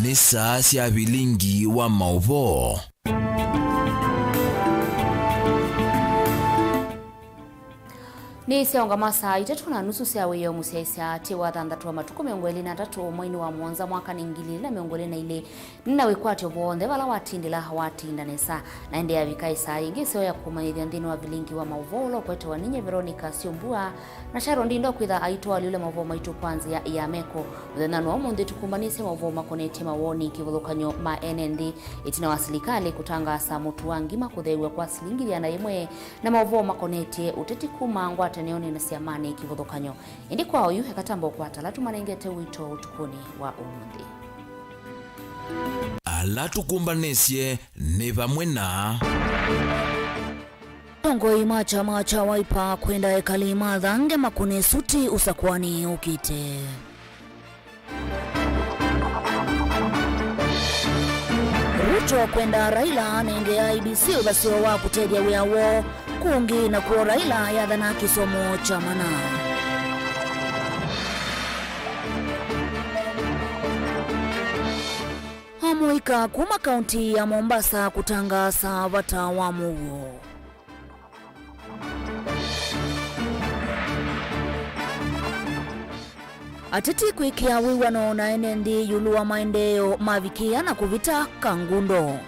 ni saa cia Vilingi wa Mauvoo. Ni sionga masaa 3:30 cia wiyo musiaisa tiwa thanthatu matuko 23 mwini wa mwanza mwaka ningili na 24 nina wikwatyo bonthe bala watindila hawatindanesa na ende ya vikaisa ingi sio ya kumaithia ndini wa Vilingi wa Mauvoo kwete wa ninye VERONICAH SYOMBUA na Sharon ndindo kwitha aitwa liule Mauvoo maitu kwanza ya meko muthenano wa mundi tukumbanise Mauvoo makonete mawoni kivuthukanyo ma NND itina wa serikali kutangasa mutu wangima kuthewa kwa silingi ya naimwe na Mauvoo makonete uteti kuma neoni na siamani kivuthukanyo indi kwa uyu hekatambo kwa talatu manengete wito utukuni wa umundi alatu kumbanesie ni vamwe na Tongoi macha waipa kwenda ekalima dhange makune suti usakwani ukite Ruto kwenda Raila nenge IBC ubasio wa kutedia wiawo kungi na kuo Raila yathana kisomo cha mana Hamuika kuma kaunti ya Mombasa kutangasa vata wa Mauvoo. Ateti kuikia wiwano na NND yuluwa maendeo mavikia na kuvita kangundo.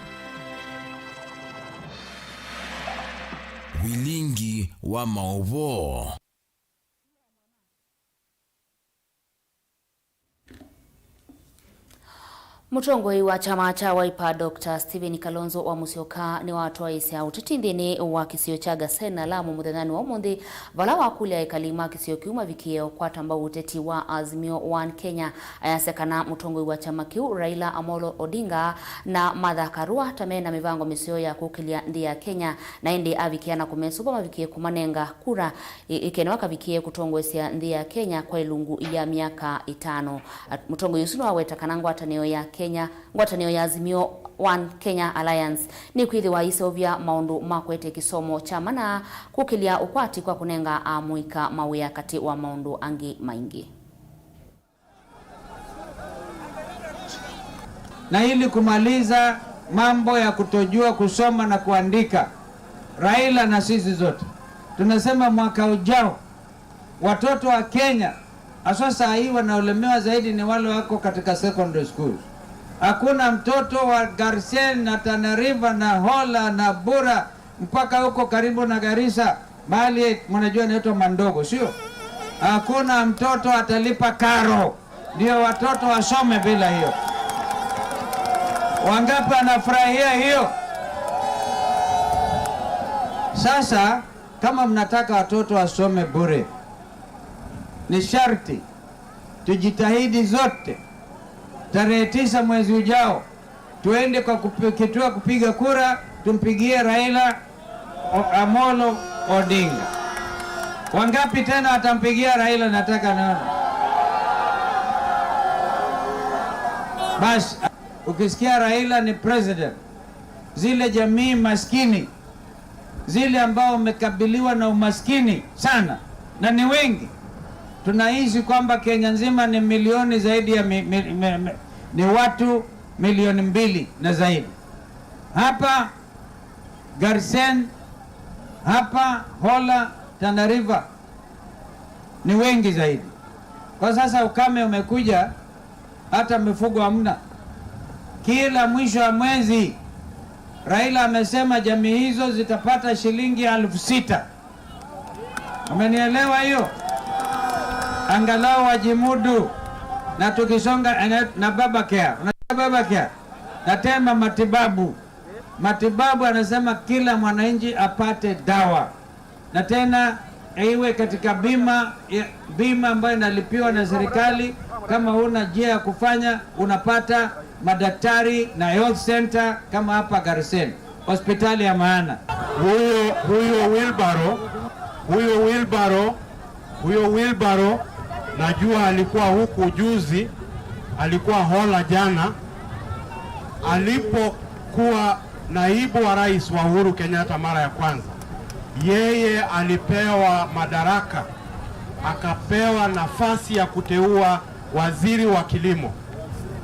Vilingi wa Mauvoo. Mutongoi wa chama cha Wiper Dr. Stephen Kalonzo wa Musyoka ni watu wa isia utitindini wa kisio cha Gasena Lamu muthenani wa umundi vala wa kulia ikalima kisio kiuma vikieo kwa tamba uteti wa Azimio One Kenya ayasekana mutongoi wa chama kiu Raila Amolo Odinga na Martha Karua tamena mivango misio ya kukilia ndia Kenya na indi avikiana kumesuba mavikie kumanenga kura ikenewaka vikie kutongwesia ndia Kenya kwa ilungu ya miaka 5 mutongoi usunu waweta kanangwa ataneo ya Kenya ngwatanio ya Azimio One Kenya Alliance ni kwithi wa isovya maundu makwete kisomo cha mana kukilia ukwati kwa kunenga amuika mawia kati wa maundu angi maingi na ili kumaliza mambo ya kutojua kusoma na kuandika. Raila na sisi zote tunasema mwaka ujao watoto wa Kenya asasa hii wanaolemewa zaidi ni wale wako katika secondary school. Hakuna mtoto wa Garsen na Tana River na Hola na Bura mpaka huko karibu na Garissa bali mnajua inaitwa Mandogo, sio? Hakuna mtoto atalipa karo ndio watoto wasome bila hiyo. Wangapi anafurahia hiyo? Sasa kama mnataka watoto wasome bure, ni sharti tujitahidi zote tarehe 9 mwezi ujao tuende kwa kituo kupiga kura tumpigie Raila Amolo Odinga. Wangapi tena watampigia Raila? Nataka naona. Basi ukisikia Raila ni president, zile jamii maskini zile ambao wamekabiliwa na umaskini sana na ni wengi, tunaishi kwamba Kenya nzima ni milioni zaidi ya ni watu milioni 2 na zaidi. Hapa Garsen, hapa Hola, Tana River ni wengi zaidi. Kwa sasa ukame umekuja, hata mifugo hamna. Kila mwisho wa mwezi Raila amesema jamii hizo zitapata shilingi 6,000. Umenielewa hiyo? Angalau wajimudu na tukisonga na baba care. Unajua baba care? Na tema matibabu anasema kila mwananchi apate dawa. Na tena iwe katika bima ambayo inalipiwa na serikali. Kama huna njia ya kufanya unapata madaktari na health center kama hapa Garsen, hospitali ya maana. Huyo Wilbaro najua alikuwa huku juzi, alikuwa Hola jana, alipokuwa naibu wa rais wa Uhuru Kenyatta mara ya kwanza. Yeye alipewa madaraka, akapewa nafasi ya kuteua waziri wa kilimo.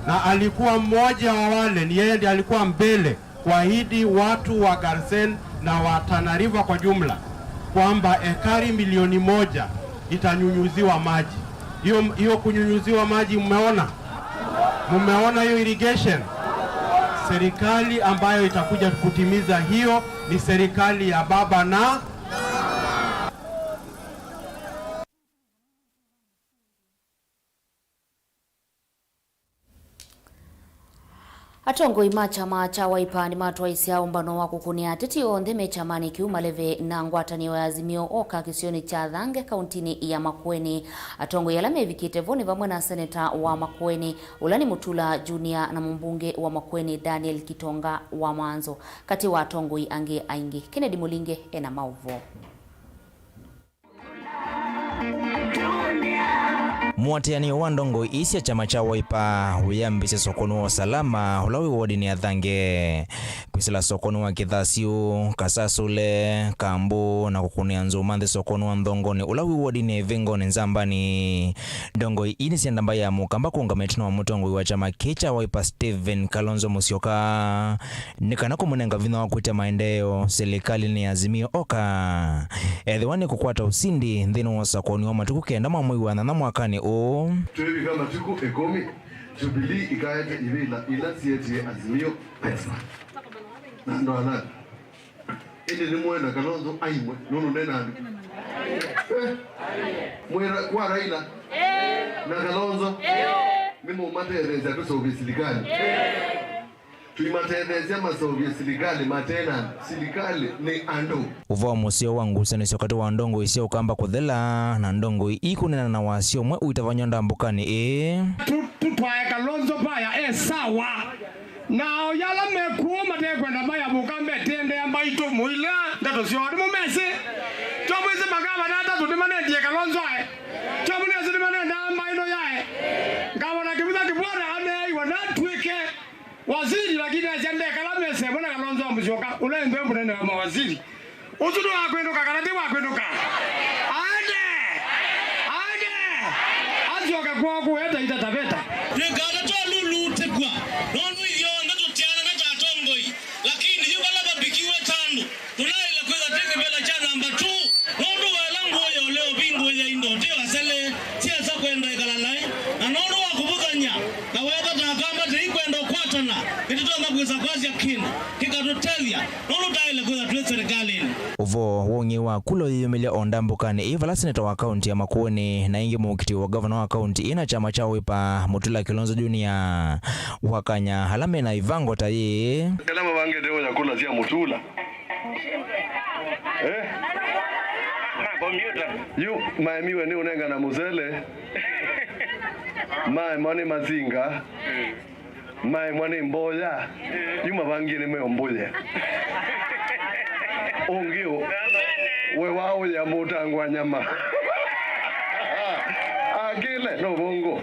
na alikuwa mmoja wa wale, ni yeye ndiye alikuwa mbele kuahidi watu wa Garsen na wa Tana River kwa jumla kwamba ekari 1,000,000 itanyunyuziwa maji. Hiyo kunyunyuziwa maji mmeona hiyo irrigation. Serikali ambayo itakuja kutimiza hiyo ni serikali ya baba na Atongo chama cha Wiper ni matwa isia umbano wa kukunia ateti onthe mechamani kiuma leve na ngwatanio ya Azimio oka kisioni cha Thange kauntini ya Makueni. Atongo yala mevikite voni vamwe na seneta wa Makueni Ulani Mutula Junior na mbunge wa Makueni Daniel Kitonga wa Mwanzo. Kati wa atongo ange aingi. Kennedy Mulinge ena Mauvoo. Mwatiani wa ndongo isi ya chama cha Wiper uyambise sokonu wa salama ulawi wadini ya Thange kwisila sokonu wa Kithasiu, Kasasule, Kambu na kukunia nzumandhi sokonu wa ndongoni ulawi wadini ya Vingoni Nzambani. Ndongo ini siandamba ya mukamba kuungametino wa mutongo wa chama kicha Wiper Stephen Kalonzo Musyoka nikana kumunenga vina wa kuita maendeo serikali ni Azimio oka edhiwani kukwata usindi ndhino wa sokonu wa matuku kenda mamui wa na mwakani tuwe kama tuku ekomi Jubilee ikaete ila siyetie Azimio pesa na ndo anani ili ni mwenda Kalonzo aimwe nunu nena mwera kwa Raila na Kalonzo mimo matereza tusovi silikali tuimatereza masovi silikali matena silikali ni ando uva musio wangu senisio kati wa ndongo isio kamba kuthela na ndongo ikunena na wasio mwe uitavanyonda mbukani tutwae Kalonzo baya sawa na yala mekuo mate kwenda baya bukambe tende amba ito muila ndato sio ari mumese tomweze bagaba data tudimane die Kalonzo ae tomweze dimane ndamba ino yae ngabona kibuza kibora ane wana twike waziri lakini ajende kalamese bona Kalonzo Musyoka ule ndo mbone na mawaziri utudo akwendoka karate wakwendoka ade azoka kwa kueta itataveta ngana to lulu tekwa nonu iyo ndato tiana na tatongoi lakini yuko laba bikiwe tano tunaila kweza teke bela cha namba 2 nonu wala ngoyo leo bingu ya indo tio asele tia za kwenda ikalalae na nonu wakubuzanya na weta takamba tikwenda kwatana ititonga kweza kwazi yakini kikatotelia nonu taile kweza tuwe serikalini uvo wongi wa kulo yiyumilia ondambukani ivala seneta wa kaunti ya Makueni na ingi mukiti wa governor wa kaunti ina chama cha Wiper Mutula Kilonzo Junior wakanya halame na ivango tayi kalama wange deo ya kula zia Mutula yu maemiwe ni unenga na muzele mae mwane mazinga mae mwane mboya yu mavangine meo mboya ongeo we wao ya mutangwa nyama akile no bongo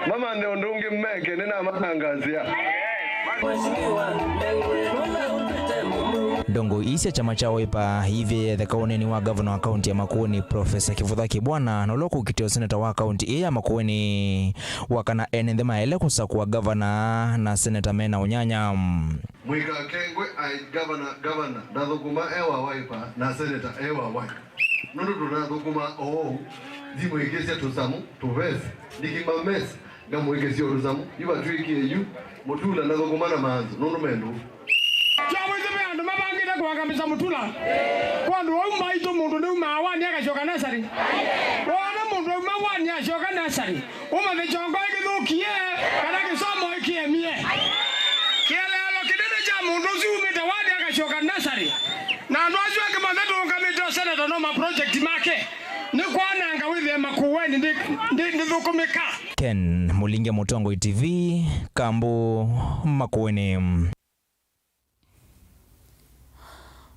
mama ndio ndungi mmeke nina matangazia ndongo isi ya chama cha Wiper hivi the kauneni wa governor wa kaunti ya Makueni Professor Kivutha Kibwana na loko kitio senator wa kaunti ya Makueni wakana enende maele kusakuwa governor na senator Mena Unyanya mwika kengwe ai governor ndathukuma ewa Wiper na senator ewa Wiper nundu tunathukuma di mwikesia tusamu tuvesi nikimamesi ngamwikesia tusamu iba tuikie yu Mutula ndathukuma na manzo nundu mendu kuangamiza Mutula kwa ndo umba ito mundu ni umawani akashoka nasari wana mundu umawani akashoka nasari umathechongo ikithukie kana kisomo ikiemie kielelo kidede cha mundu usiumite wani akashoka nasari na ndo acio akimathe tungamite seneta no ma project make ni kwananga withe Makueni ndi thukumika. Ken Mulinge Mutongo TV Kambu Makueni.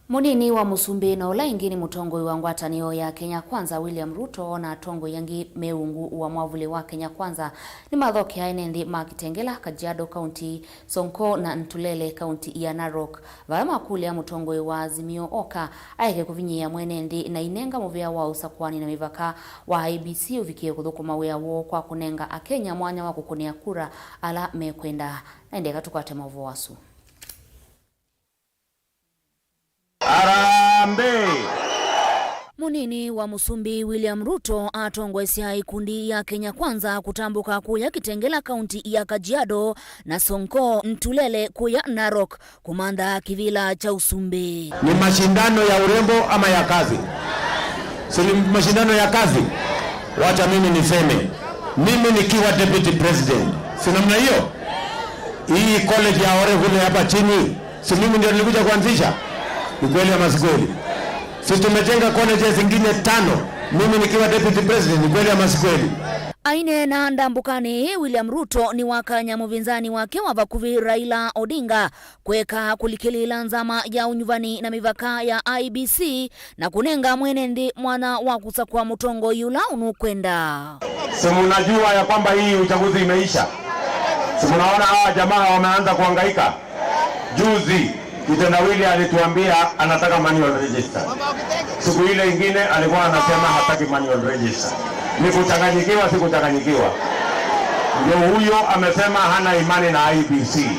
Munini wa Musumbi na ula ingini mutongoi wa ngwatanio ya Kenya Kwanza William Ruto na tongo yangi meungu wa mwavuli wa Kenya Kwanza ni mathoke hainendi makitengela Kajiado County, Sonko na Ntulele County ya Narok. Vama kulia mutongoi wa Azimio Oka aike kuvinyia mwenendi na inenga muvea wa usakwani na mivaka wa IBC uvikie kuthukuma wea wo kwa kunenga a Kenya mwanya wa kukunia kura ala mekwenda. Naendeka tukwate Mauvoo wasu. Arambe. Munini wa Musumbi William Ruto atongwesia ikundi ya Kenya Kwanza kutambuka kuya Kitengela County ya Kajiado na Sonko Ntulele kuya Narok kumanda kivila cha Usumbi. Ni mashindano ya urembo ama ya kazi? Si mashindano ya kazi? Wacha mimi niseme. Mimi nikiwa deputy president. Si namna hiyo? Hii college ya Oregon hapa chini, si mimi ndio nilikuja kuanzisha? Ni kweli ama si kweli? Sisi tumejenga colleges zingine 5 mimi nikiwa deputy president. Ni kweli ama si kweli? Aine na ndambukani William Ruto ni wakanya muvinzani wake wa vakuvi Raila Odinga kweka kulikilila nzama ya unyuvani na mivaka ya IBC na kunenga mwenendi mwana wa kusakwa mutongo yula unukwenda. Si mnajua ya kwamba hii uchaguzi imeisha? Si mnaona hawa jamaa wameanza kuhangaika? Juzi kitendawili alituambia anataka manual register. Siku ile ingine alikuwa anasema hataki manual register. Ni kuchanganyikiwa, si kuchanganyikiwa. Ndio huyo amesema hana imani na IBC.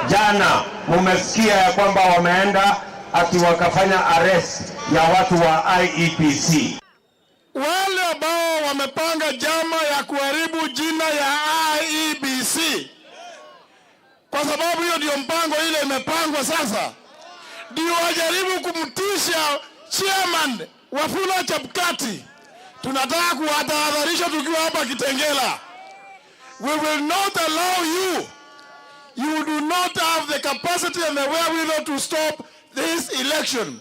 Jana mumesikia ya kwamba wameenda ati wakafanya arrest ya watu wa IEBC. Wale ambao wamepanga jama ya kuharibu jina ya IEBC, kwa sababu hiyo ndio mpango ile imepangwa sasa, ndio wajaribu kumtisha chairman Wafula Chapkati. Tunataka kuwatahadharisha tukiwa hapa Kitengela. We will not allow you. You do not have the capacity and the wherewithal to stop this election.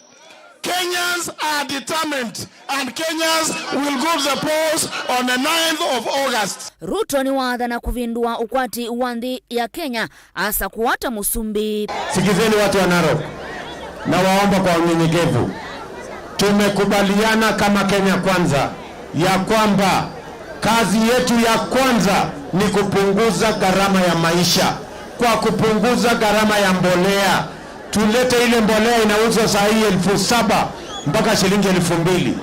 Kenyans are determined and Kenyans will go to the polls on the 9th of August. Ruto ni wadha na kuvindua ukwati uwandi ya Kenya asa kuwata Musumbi. Sikizeni watu wa Narok, na waomba kwa unyenyekevu. Tumekubaliana kama Kenya Kwanza ya kwamba kazi yetu ya kwanza ni kupunguza gharama ya maisha kwa kupunguza gharama ya mbolea. Tulete ile mbolea inauzwa saa hii 7,000 mpaka shilingi 2,000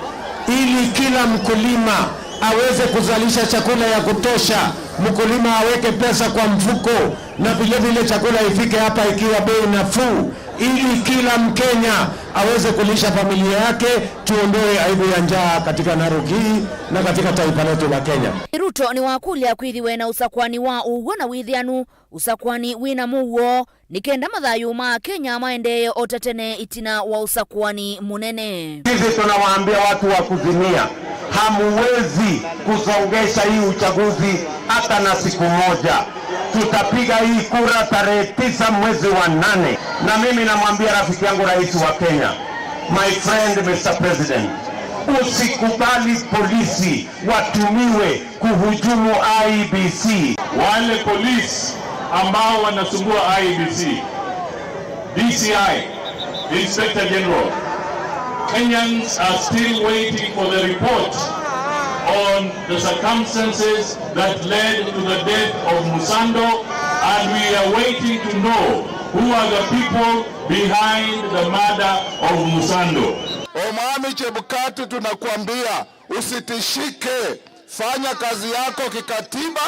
ili kila mkulima aweze kuzalisha chakula ya kutosha. Mkulima aweke pesa kwa mfuko na vile vile chakula ifike hapa ikiwa bei nafuu, ili kila Mkenya aweze kulisha familia yake. Tuondoe aibu ya njaa katika Narok hii na katika taifa letu la Kenya. Ruto ni wakulia kwithiwe na usakwani wa ugo na withianu usakwani wina Mauvoo nikenda mathayu ma Kenya maendeyo otatene itina wa usakwani munene. Sisi tunawaambia watu wa kuzimia, hamuwezi kusongesha hii uchaguzi hata na siku moja. Tutapiga hii kura tarehe 9 mwezi wa 8. Na mimi namwambia rafiki yangu rais wa Kenya, my friend Mr. President, usikubali polisi watumiwe kuhujumu IEBC. Wale polisi ambao wanasumbua IEBC, DCI, Inspector General, Kenyans are still waiting for the report on the circumstances that led to the death of Musando, and we are waiting to know who are the people behind the murder of Musando. Omami Chebukati, tunakuambia usitishike, fanya kazi yako kikatiba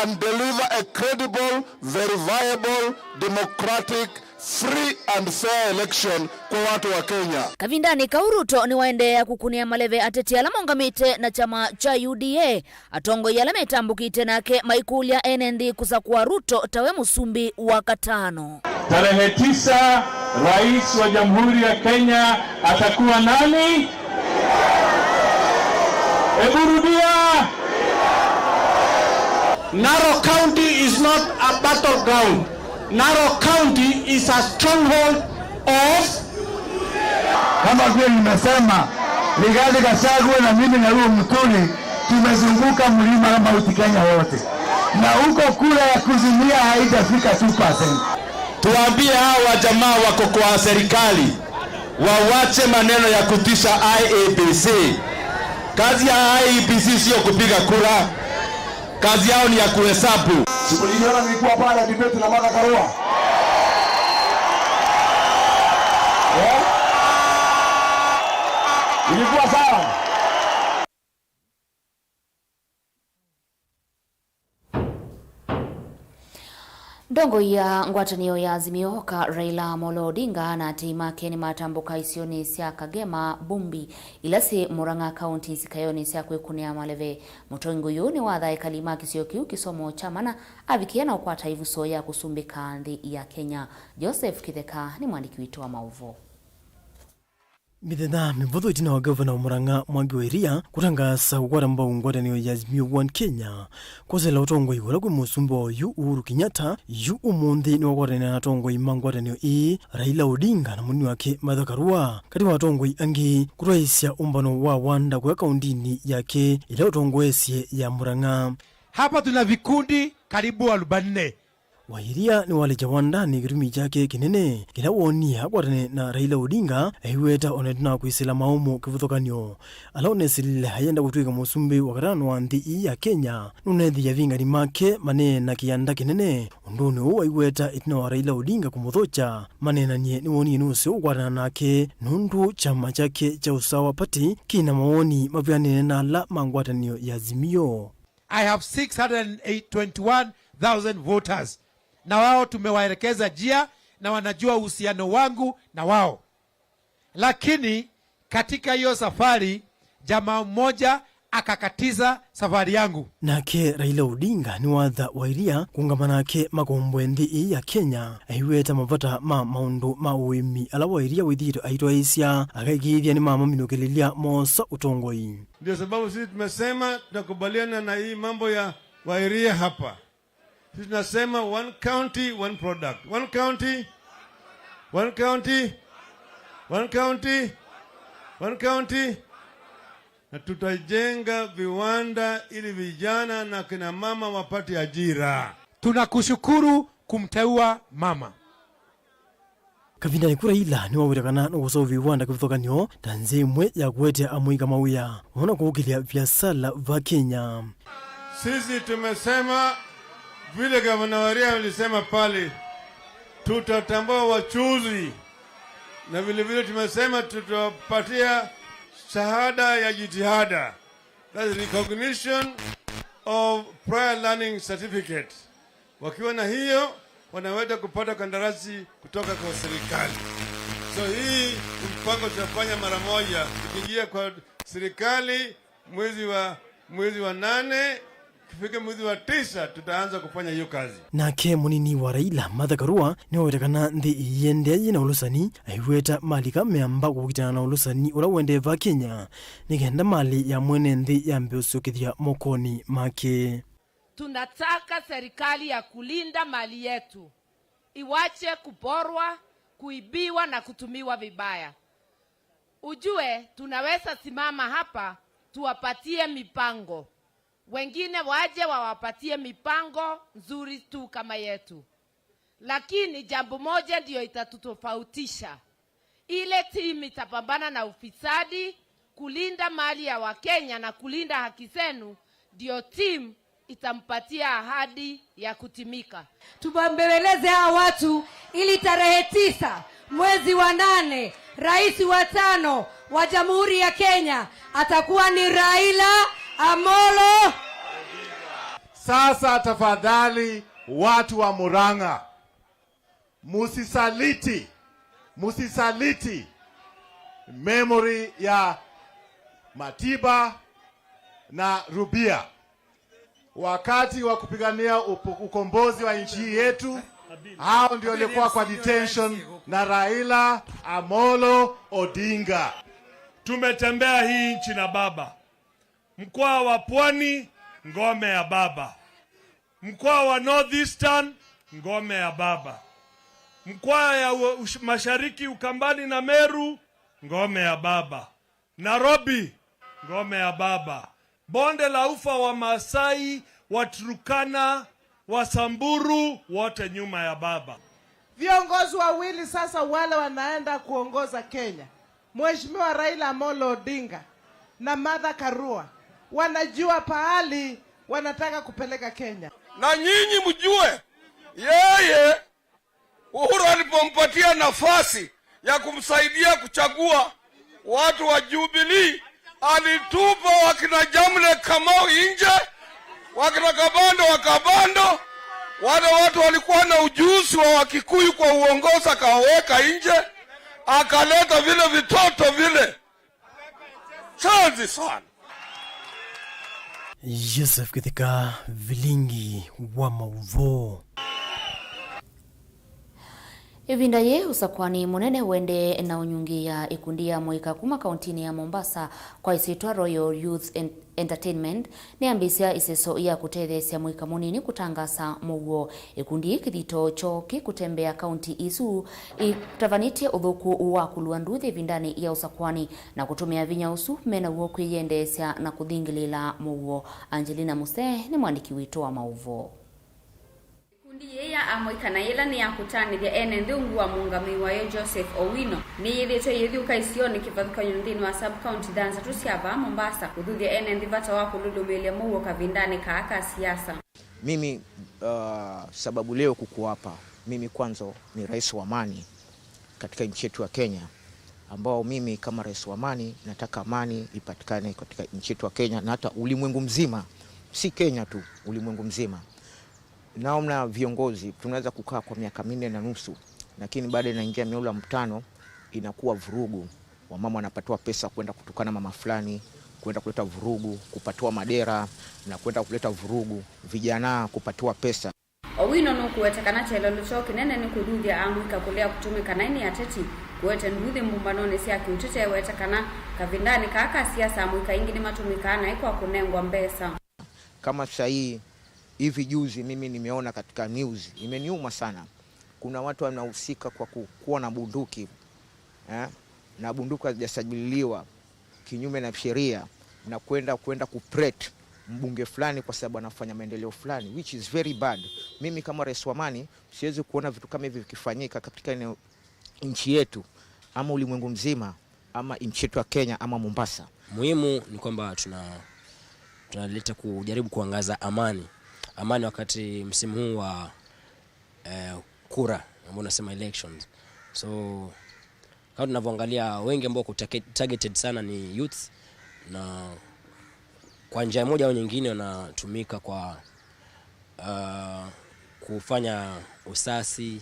and deliver a credible, verifiable, democratic, free and fair election kwa watu wa Kenya. Kavindani Kauruto ni waendea kukunia maleve ateti ala mongamite na chama cha UDA atongo yala metambukite nake maikulia NND kusakua Ruto tawe Musumbi wa katano. Tarehe 9 rais wa Jamhuri ya Kenya atakuwa nani? Eburudia. Narok County is not a battleground. Narok County is a stronghold of, kama vile nimesema, Rigathi Gachagua na mimi na huyo Muturi tumezunguka mlima kama Mount Kenya wote, na huko kura ya kuzimia haijafika 2%. tuambie hawa jamaa wako kwa serikali wawache maneno ya kutisha IEBC. Kazi ya IEBC sio kupiga kura, kazi yao ni ya kuhesabu. Sikuliona nilikuwa pale debate na Martha Karua. Ilikuwa sawa. Dongo ya ngwatanio ya Azimio ka Raila Amolo Odinga na tima keni matambuka isioni sia Kagema Bumbi ilasi Murang'a County sikayoni sia kwekunia maleve mutongo yuni watha kalima kisio kiu kisomo chamana avikiana ukwata ivuso ya kusumbika nthi ya Kenya. Joseph Kitheka ni mwandiki wetu wa Mauvoo. Mithenya mivutho itina wa Governor Murang'a Mwangi wa Iria kutangaza gukwaramba ngwatanio ya Azimio One Kenya kwazela utongoi wala kwi musumbu yu Uhuru Kenyatta yu umunthi ni wakwatanio na tongoi mangwatanio Raila Odinga na munini wake Martha Karua kati wa tongoi angi kutwaisya umbano wa wanda kwa kaundini yake ila utongoesye ya Murang'a. Hapa tuna vikundi karibu 40. Wairia ni wale jawandani kirumi chake kinene kila wonia kwatane na Raila Odinga aiweta onetuna kuisila maumo kivuthokanio ala onesilile hayenda kutwika musumbi wakatano wa nthi ya Kenya nunethi ya vingani make manena kiyanda kinene unduni uwa aiweta itina wa Raila Odinga kumuthocha manena nye ni woni inusi ukwatana nake nundu chama chake cha Usawa Party kina mawoni mavianine na ala mangwatanio ya Azimio. I have 621,000 voters. Na wao tumewaelekeza jia na wanajua uhusiano wangu na wao. Lakini katika hiyo safari jamaa mmoja akakatiza safari yangu. Nake Raila Odinga ni watha wairia kungamana ke makombo nthi ya Kenya aiweta mavata maundu uimi ala wairia withiro aitwaisya akaigithia ni minukililia mosa utongoi. Ndio sababu sisi tumesema tunakubaliana na hii mambo ya wairia hapa. Sisi tunasema one county, one product. One county, one county, one county, one county. Na tutajenga viwanda ili vijana na kina mama wapate ajira. Tunakushukuru kumteua mama. Kavinda ni Raila ni wawirakana no kusovi viwanda kivithokanio tanzimwe ya kuwetea amuika mawia wana kuukilia biashara va Kenya. Sisi tumesema vile gavana Waria alisema pale tutatambua wachuzi na vile vile tumesema tutapatia shahada ya jitihada, that is recognition of prior learning certificate. Wakiwa na hiyo wanaweza kupata kandarasi kutoka kwa serikali. So hii mpango tutafanya mara moja, tukiingia kwa serikali mwezi wa 8 kifika mwezi wa 9 tutaanza kufanya hiyo kazi. Nake munini wa Raila Martha Karua ni wawetekana nthi iyendeayi na ulusani aiweta mali kameamba kukitana na ulusani ula wendeva Kenya nikenda mali ya mwene nthi ya mbeusukithia mokoni make. Tunataka serikali ya kulinda mali yetu iwache kuporwa, kuibiwa na kutumiwa vibaya. Ujue tunaweza simama hapa tuwapatie mipango, wengine waje wawapatie mipango nzuri tu kama yetu, lakini jambo moja ndio itatutofautisha. Ile timu itapambana na ufisadi, kulinda mali ya Wakenya na kulinda haki zenu, ndio timu itampatia ahadi ya kutimika. Tubambeleze hao watu ili tarehe 9 mwezi wa 8 rais wa 5 wa Jamhuri ya Kenya atakuwa ni Raila Amolo. Sasa tafadhali watu wa Murang'a, musisaliti memory ya Matiba na Rubia. Wakati wa kupigania ukombozi wa nchi yetu, hao ndio walikuwa kwa detention na Raila Amolo Odinga. Tumetembea hii nchi na baba. Mkoa wa Pwani, ngome ya baba. Mkoa wa Northeastern, ngome ya baba. Mkoa ya Mashariki, Ukambani na Meru, ngome ya baba. Nairobi, ngome ya baba. Bonde la Ufa wa Masai, wa Turkana, wa Samburu, wote nyuma ya baba. Viongozi wawili sasa wale wanaenda kuongoza Kenya, Mheshimiwa Raila Amolo Odinga na Martha Karua, wanajua pahali wanataka kupeleka Kenya. Na nyinyi mjue, yeye Uhuru alipompatia nafasi ya kumsaidia kuchagua watu wa Jubilee, alitupa wakina Jamle Kamau nje, wakina Kabando wa Kabando. Wale watu walikuwa na ujuzi wa Wakikuyu kwa uongozi, akawaweka nje, akaleta vile vitoto vile. Chanzi sana. Joseph katika Vilingi wa Mauvoo. Ivinda ye usakwani munene wende na unyungi ya ikundi ya Mwika kuma kauntini ya Mombasa kwa isitwa Royal Youth Entertainment ni ambisia iseso ya kutethesia Mwika munini kutangasa Mauvoo. Ikundi ikithito choki kutembea kaunti isu itavanitie uthuku wa kulua nduthi vindani ya usakwani na kutumia vinya usu mena uo kuiyendesia na kuthingilila Mauvoo. Angelina Muse ni mwandiki wito wa Mauvoo. Kundi yeya Amwika na yela ni ya kutanithia ene nthungu wa muungami wayo Joseph Owino ni yithitwe yithiuka isioni kivathuka nyundini wa sub-county dhansa tusiava Mombasa kuthuthia ene nthivata wa kululumilia Mauvoo kavindani kaaka siasa. Mimi sababu leo kukuwapa, mimi kwanza ni rais wa amani katika nchi yetu ya Kenya, ambao mimi kama rais wa amani nataka amani ipatikane katika nchi yetu ya Kenya na hata ulimwengu mzima, si Kenya tu, ulimwengu mzima. Naomna viongozi tunaweza kukaa kwa miaka 4.5, lakini baada inaingia miula 5 inakuwa vurugu. Wamama wanapatiwa pesa kwenda kutukana mama fulani, kwenda kuleta vurugu, kupatiwa madera na kwenda kuleta vurugu, vijana kupatiwa pesa. Owino no kuwetekana chelelo choki nene ni kuduthia Amwika kulea kutumika naini ya teti kuwete nduthi mumbanone sia kiutete wetekana kavindani kaaka siasa Amwika ingi ni matumikana ikuwa kunengwa mbesa. Kama sahii hivi juzi mimi nimeona katika news, imeniuma sana. Kuna watu wanahusika kwa kuwa na bunduki na bunduki hazijasajiliwa kinyume na sheria na kwenda kupret mbunge fulani kwa sababu anafanya maendeleo fulani, which is very bad. Mimi kama rais wa amani siwezi kuona vitu kama hivi vikifanyika katika nchi yetu ama ulimwengu mzima ama nchi yetu ya Kenya ama Mombasa. Muhimu ni kwamba tunaleta kujaribu kuangaza amani wakati msimu huu wa kura ambao unasema elections. So kama tunavyoangalia, wengi ambao targeted sana ni youth, na kwa njia moja au nyingine wanatumika kwa kufanya usasi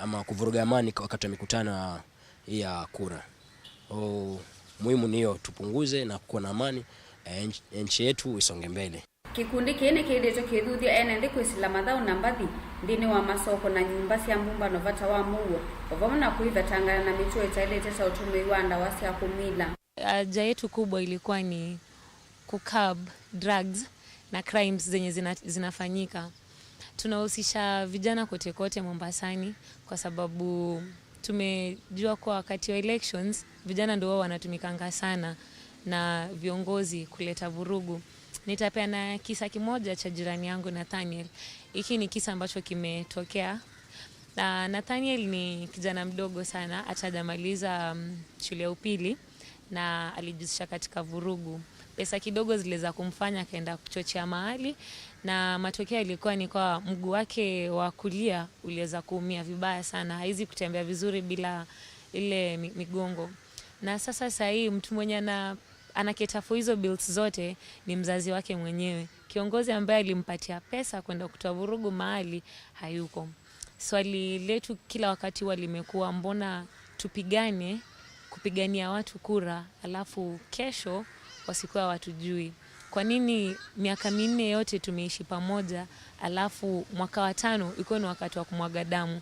ama kuvuruga amani wakati wa mikutano ya kura. Muhimu ni hiyo, tupunguze na kuwa na amani, nchi yetu isonge mbele. Kikundi kene kithitwe kithuthia ene ndi kwisila mathau na mbathi ndini wa masoko na nyumba cia mbumba novata wa Mauvoo ovamona kuivetangana na mituo itailete sa utumi wa ndawa cia kumila. Haja yetu kubwa ilikuwa ni kukab drugs na crimes zenye zinafanyika. Tunahusisha vijana kote kote Mombasani kwa sababu tumejua kwa wakati wa elections vijana ndio wao wanatumikanga sana na viongozi kuleta vurugu. Nitapeana kisa kimoja cha jirani yangu Nathaniel. Hiki ni kisa ambacho kimetokea. Na Nathaniel ni kijana mdogo sana, hajamaliza shule ya upili na alijihusisha katika vurugu. Pesa kidogo ziliweza kumfanya kaenda kuchochea mahali, na matokeo yalikuwa ni kwa mguu wake wa kulia uliweza kuumia vibaya sana. Haizi kutembea vizuri bila ile migongo. Na sasa hii mtu mwenye anaketafu hizo bills zote ni mzazi wake mwenyewe. Kiongozi ambaye alimpatia pesa kwenda kutoa vurugu mahali hayuko. Swali letu kila wakati limekuwa mbona tupigane kupigania watu kura alafu kesho wasikuwa watujui? Kwa nini miaka 4 yote tumeishi pamoja alafu mwaka wa 5 iko ni wakati wa kumwaga damu?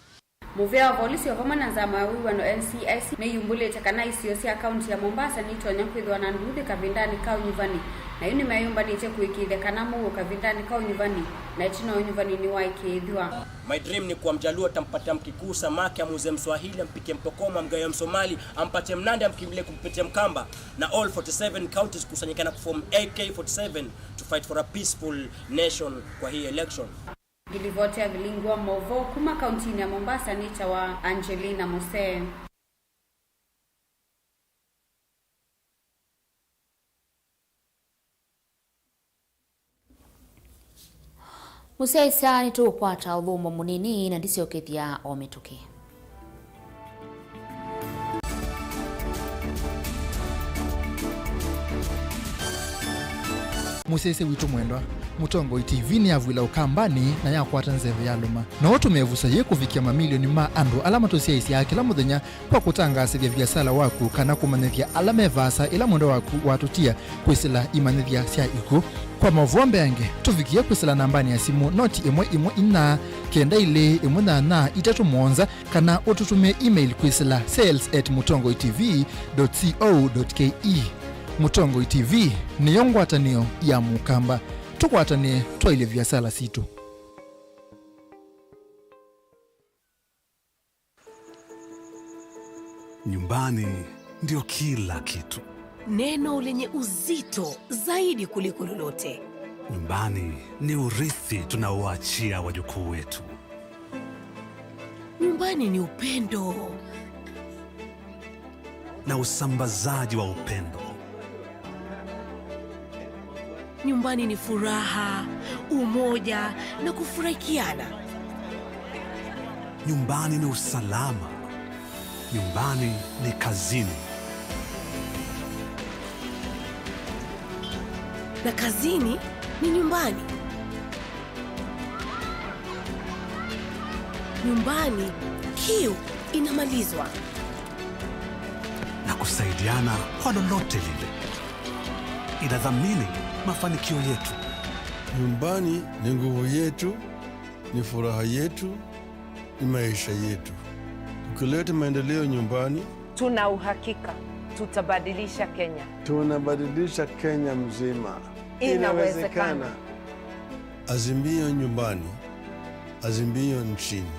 Muvea polisi wavamana za mawiwa no NCIC ni yumbulete kana isiosi akaunti ya Mombasa ni tonya kwithwa na nduthi kavindani kao nyuvani na yuni mayumba ni che kuikithe kana Mauvoo kavindani kao nyuvani na itino nyuvani ni waikithwa. My dream ni kwa Mjaluo tampatia Mkikuyu samaki, amuze Mswahili ampike Mpokoma, Mgayo Msomali ampatie Mnandi amkimbilie kumpitia Mkamba, na all 47 counties kusanyikana kuform AK47 to fight for a peaceful nation kwa hii election. Gilivotea Vilingi wa Mauvoo kuma kauntini ya Mombasa ni wa Angelina Mose. Musaisa ni tukwata udhumo munini na ndisio kethia ometuke. Musese witu mwendwa Mutongo TV ni avwila ukambani na yakwata nzeve ya luma na watu mevusa ye kufikia mamilioni ma andu alama tosiaisi ya kila muthenya kwa kutangasithia biasala waku kana kumanithia alama evasa ila mwendo waku watutia kwisila imanithia sia iku kwa Mauvoo mbenge tufikia kwisila nambani ya simu noti imwe ina kenda ile imwe na itatu monza kana ututumie email kwisila sales@mutongotv.co.ke. Mutongo TV ni yongwatanio ya mukamba tukwatane twaile biasala situ. Nyumbani ndio kila kitu. Neno lenye uzito zaidi kuliko lolote. Nyumbani ni urithi tunaoachia wajukuu wetu. Nyumbani ni upendo na usambazaji wa upendo. Nyumbani ni furaha, umoja na kufurahikiana. Nyumbani ni usalama. Nyumbani ni kazini. Na kazini ni nyumbani. Nyumbani kiu inamalizwa. Na kusaidiana kwa lolote lile. Inadhamini mafanikio yetu. Nyumbani ni nguvu yetu, ni furaha yetu, ni maisha yetu. Tukileta maendeleo nyumbani, tuna uhakika tutabadilisha Kenya. Tunabadilisha Kenya mzima. Inawezekana. Azimio nyumbani, azimio nchini.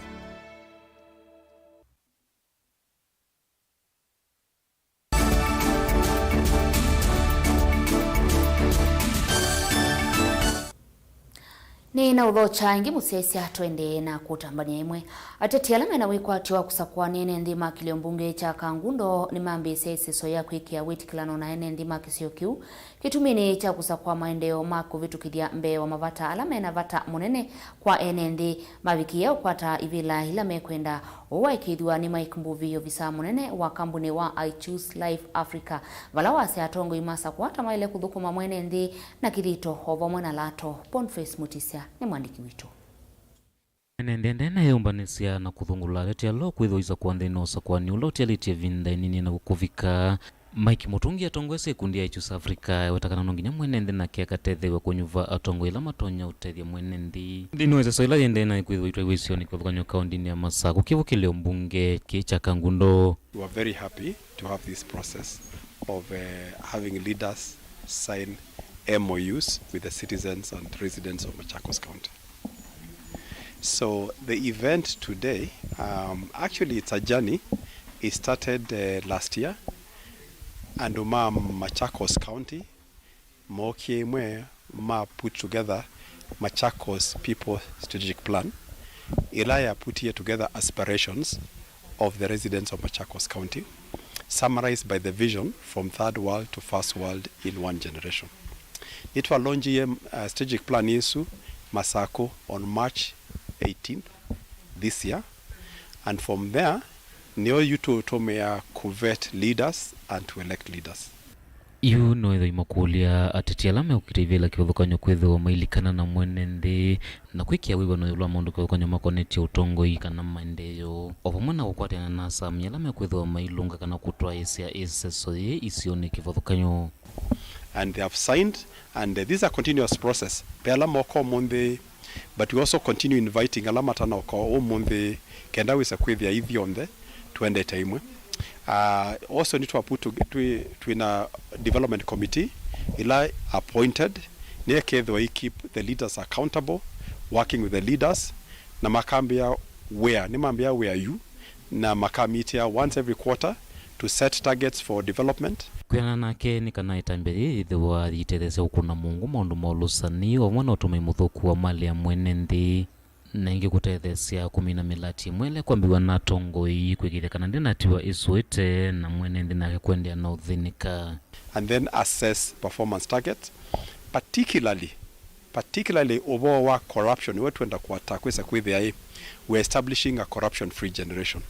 Ni na udhocha ingi musesi atwende na kutambania imwe. Ateti alama na wikwatiwa kusakwa nene ndima kilio mbunge cha Kangundo ni mambi sesi soya kwikia witikilano na ene ndima kisio kiu. Kitumini cha kusakwa maendeo maku vitu kidia mbe wa mavata alama na vata munene kwa ene ndi mavikia ukwata ivila hilame kwenda uwa ikidua ni maikumbuvi visa munene wa kambuni wa I Choose Life Africa. Valawa se atongo imasa kuwata maile kudhukuma mwene ndi na kirito hovo mwena lato Boniface Mutisia ni mwandiki witu. Nendende na yombanisia na kuthungula letia lo kwithoiza kuandhino sakwani uloti alitia vinda nini na kuvika Mike Mutungi atongwe sekundi ya Choose Africa watakana nonginya mwenende na kia katethewe konyuva atongwe ila matonya utethia mwenendi ndinoweza soila yende na kwithoitwa wisioni kwa kanyo kaundini ya Masako kivu kilio mbunge kicha Kangundo. We are very happy to have this process of having leaders sign MOUs with the citizens and residents of Machakos County. So the event today, actually it's a journey. It started last year, and Machakos County, Mokiemwe put together Machakos People Strategic Plan. Ilaya put here together aspirations of the residents of Machakos County, summarized by the vision from third world to first world in one generation. It was launched strategic plan Yesu Masako on March 18th this year, and from there neo yuto tomea covet leaders and to elect leaders. Yu no itho imakulia ateti alame ukirivela kivuthukanyo kwitho mailikana na mwenende na kwikia wiwa no yula mundu kivuthukanyo makoneti utongoi kana maendeyo ovamwe na gukwatiana na Sam alame kwitho mailunga kana kutwa isia isesoye isione kivuthukanyo. And they have signed, and this is a continuous process. Alama oko monde, but we also continue inviting alama tana oko monde kenda wisa kwithia ithionde tuende taimwe. Also need to put to in a development committee ila appointed near kedho keep the leaders accountable, working with the leaders na makambia where you na makamitia once every quarter to set targets for development. Kwena nake ni kana itambiri thiwa yitethese ukuna Mungu maundu maulusani wa mwana utume muthuku wa mali ya mwenende na ingi kutethesia kumina milati mwele kwambiwa na tongoi kwigithekana ndinatiwa iswete na mwene ndinake kwendea na uthinika. And then assess performance targets, particularly over corruption. We're trying to attack we're establishing a corruption-free generation.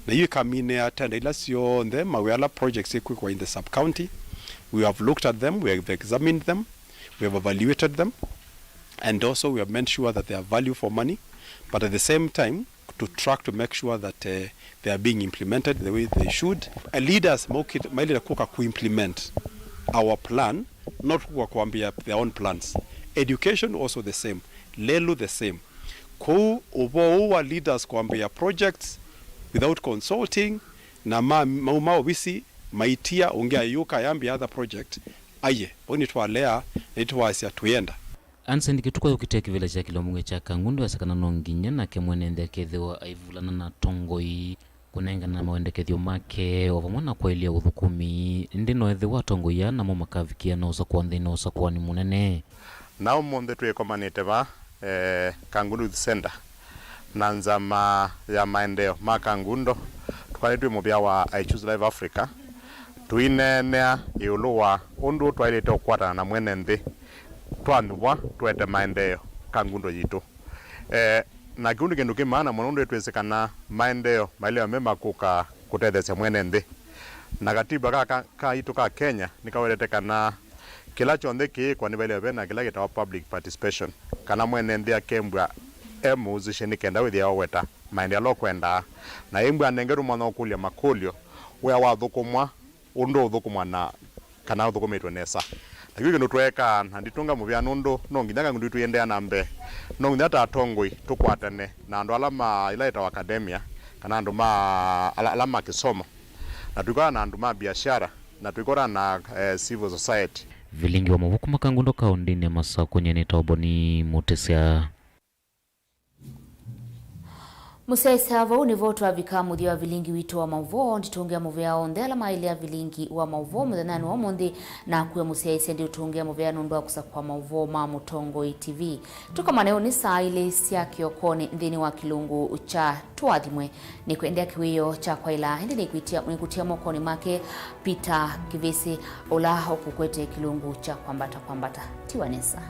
Na hiyo kamine atenda ila sio on them mawela projects kwa in the sub-county. We have looked at them, we have examined them, we have evaluated them, and also we have made sure that they have value for money, but at the same time to track to make sure that they are being implemented the way they should. Leaders maili kuka implement our plan, not kuambia their own plans. Education also the same, lelu the same. Over leaders kuambia projects without consulting na maumao wisi maitia ongea yuka yambi other project aye boni twalea nitwasya tuyenda ansendi kituko yokitia kivile cha kilomunge cha kangundu asakana nonginya na kemwenende kethiwa aivulana na tongoi kunenga na mawendekethio make ovamwana kwa ilia uthukumi ndino ethiwa tongoi ya namo makavikia na usakuwa nthina usakuwa ni munene nao monde twekomanite ba Kangundu Center na nzama ya maendeleo makangundo twanitwe mubya wa I Choose Live Africa tuinenea iuluwa undu twailite ukwatana na mwene nthi twanubwa twete maendeleo kangundo yitu na kiundu kindu kimana mundu twesekana maendeleo maileo mema kuka kutethesia mwene nthi na katiba ka itu ka Kenya nikawelete kana kila chonde kiikwa ni vile vena kila kitawa public participation kana mwene nthi akembwa emuzisheni kenda withia oweta maendeleo kwenda na imbwa nengeru mwana okulia makulio wea wathukumwa undu uthukumwa na kana uthukumitwe nesa lakini kindu tweka na nditunga muvya nundu no nginyaga ngundu tuyendea na mbe no nginya ta tongoi tukwatane na andu alama ilaita wa academia kana andu alama kisomo na tukora na andu biashara na tukora na civil society. Vilingi wa Mauvoo makangundo kaundini masa kwenye nitoboni mutesia Musaisa vau ni voto wa vikamu diwa Vilingi wito wa Mauvoo nditongea muvea ondela maile ya Vilingi wa Mauvoo mudhanani wa mondi na kuya musaisa ndi utongea muvea nundua kusakwa Mauvoo mamutongo TV. Tuka maneo ni saa ile siya kiokoni ndini wa kilungu cha tuadimwe ni kuendea kiwiyo cha kwa ila hindi ni kutia mokoni make Peter Kivisi ola okukwete kilungu cha kwambata tiwanesa.